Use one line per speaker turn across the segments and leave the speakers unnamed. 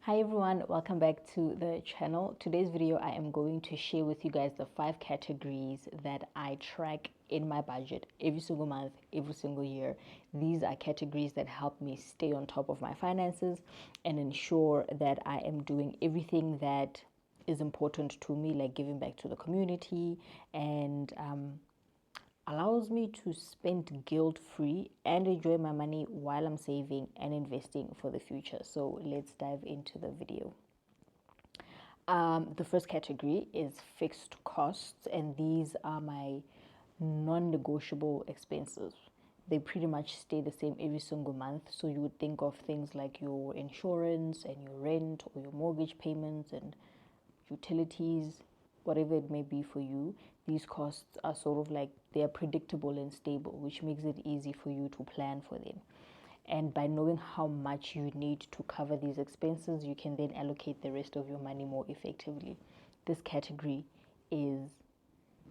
Hi everyone, welcome back to the channel. Today's video I am going to share with you guys the 5 categories that I track in my budget every single month, every single year. These are categories that help me stay on top of my finances and ensure that I am doing everything that is important to me, like giving back to the community and allows me to spend guilt-free and enjoy my money while I'm saving and investing for the future. So let's dive into the video. The first category is fixed costs, and these are my non-negotiable expenses. They pretty much stay the same every single month. So you would think of things like your insurance and your rent or your mortgage payments and utilities, whatever it may be for you. These costs are sort of like they're predictable and stable, which makes it easy for you to plan for them. And by knowing how much you need to cover these expenses, you can then allocate the rest of your money more effectively. This category is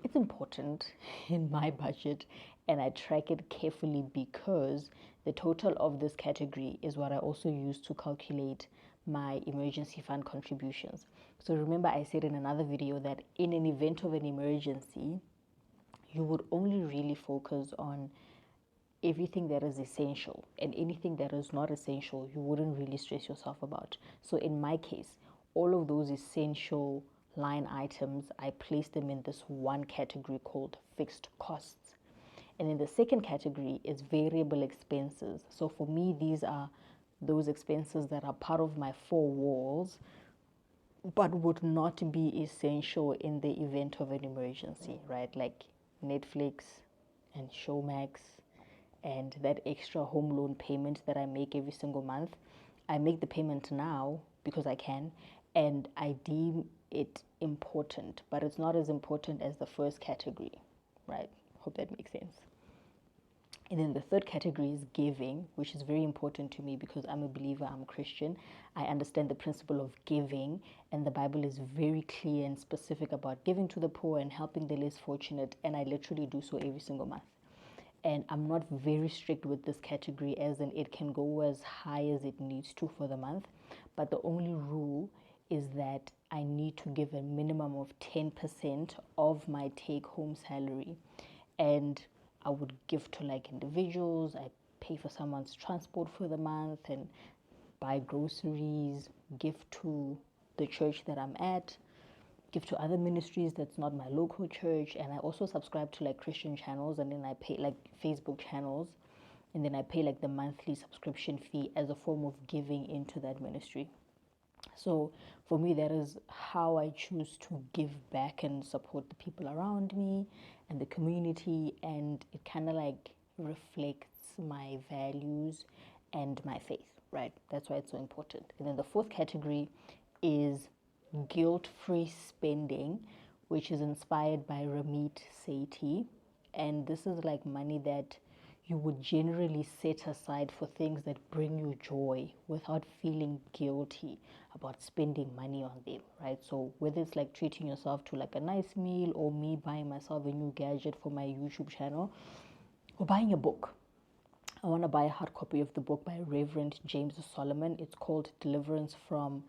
it's important in my budget, and I track it carefully because the total of this category is what I also use to calculate my emergency fund contributions. So remember I said in another video that in an event of an emergency, you would only really focus on everything that is essential, and anything that is not essential you wouldn't really stress yourself about. So in my case, all of those essential line items, I place them in this one category called fixed costs. And then the second category is variable expenses. So for me, these are those expenses that are part of my four walls but would not be essential in the event of an emergency, right? Like Netflix and Showmax and that extra home loan payment that I make every single month. I make the payment now because I can, and I deem it important, but it's not as important as the first category, right? Hope that makes sense. And then the third category is giving, which is very important to me because I'm a believer, I'm a Christian. I understand the principle of giving, and the Bible is very clear and specific about giving to the poor and helping the less fortunate, and I literally do so every single month. And I'm not very strict with this category, as in it can go as high as it needs to for the month, but the only rule is that I need to give a minimum of 10% of my take-home salary. And I would give to like individuals, I pay for someone's transport for the month and buy groceries, give to the church that I'm at, give to other ministries that's not my local church, and I also subscribe to like Christian channels, and then I pay like Facebook channels, and then I pay like the monthly subscription fee as a form of giving into that ministry. So for me, that is how I choose to give back and support the people around me and the community, and it kind of like reflects my values and my faith, right? That's why it's so important. And then the fourth category is guilt-free spending, which is inspired by Ramit Sethi. And this is like money that you would generally set aside for things that bring you joy without feeling guilty about spending money on them, right? So whether it's like treating yourself to like a nice meal, or me buying myself a new gadget for my YouTube channel, or buying a book. I want to buy a hard copy of the book by Reverend James Solomon. It's called Deliverance from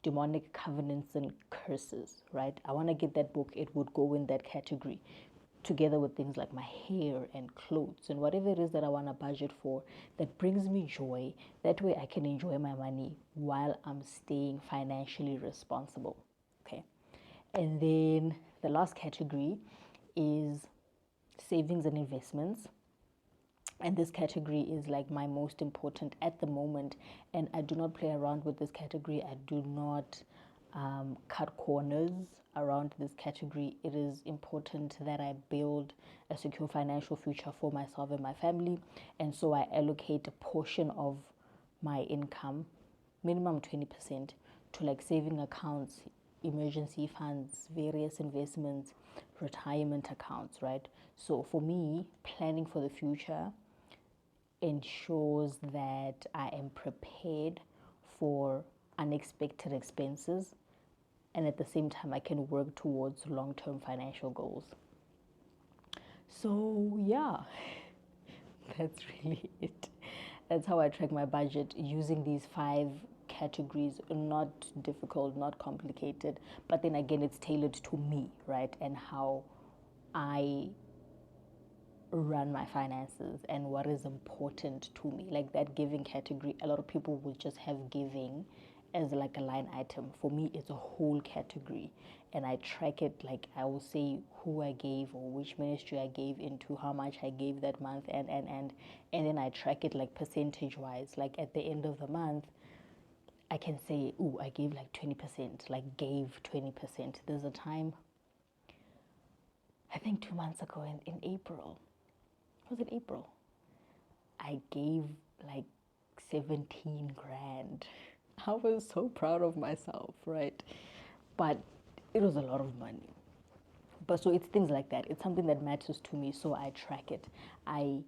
Demonic Covenants and Curses, right? I want to get that book. It would go in that category together with things like my hair and clothes and whatever it is that I want to budget for that brings me joy. That way I can enjoy my money while I'm staying financially responsible. Okay. And then the last category is savings and investments. And this category is like my most important at the moment, and I do not play around with this category. I do not cut corners around this category. It is important that I build a secure financial future for myself and my family, and so I allocate a portion of my income, minimum 20%, to like saving accounts, emergency funds, various investments, retirement accounts, right? So for me, planning for the future ensures that I am prepared for unexpected expenses, and at the same time I can work towards long-term financial goals. So yeah, that's really it. That's how I track my budget, using these 5 categories, not difficult, not complicated, but then again, it's tailored to me, right? And how I run my finances and what is important to me. Like that giving category, a lot of people will just have giving as like a line item. For me, it's a whole category, and I track it. Like I will say who I gave or which ministry I gave into, how much I gave that month, and then I track it like percentage wise. Like at the end of the month, I can say, oh, I gave like 20%, like gave 20%. There's a time, I think 2 months ago in April, was it April? I gave like 17 grand. I was so proud of myself, right? But it was a lot of money. But so it's things like that. It's something that matters to me, so I track it. I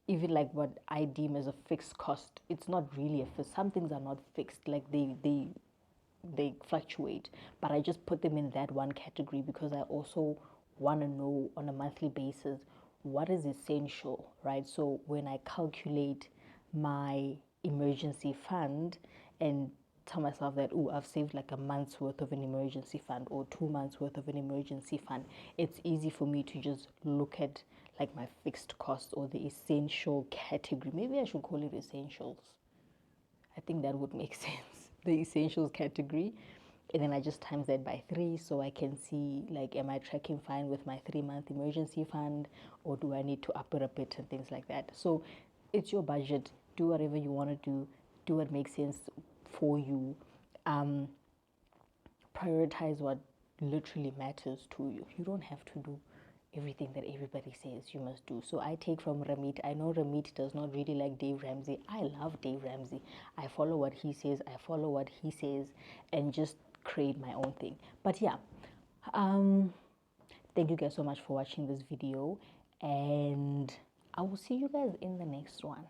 even like what I deem as a fixed cost. It's not really a fixed. Some things are not fixed. Like they fluctuate, but I just put them in that one category because I also want to know on a monthly basis what is essential, right? So when I calculate my emergency fund and tell myself that, oh, I've saved like a month's worth of an emergency fund or 2 months worth of an emergency fund, it's easy for me to just look at like my fixed costs or the essential category. Maybe I should call it essentials. I think that would make sense. The essentials category. And then I just times that by 3 so I can see like, am I tracking fine with my 3 month emergency fund, or do I need to up it a bit and things like that. So it's your budget. Do whatever you want to do what makes sense for you. Prioritize what literally matters to you. You don't have to do everything that everybody says you must do. So I take from Ramit. I know Ramit does not really like Dave Ramsey. I love Dave Ramsey. I follow what he says. I follow what he says and just create my own thing. But yeah, thank you guys so much for watching this video, and I will see you guys in the next one.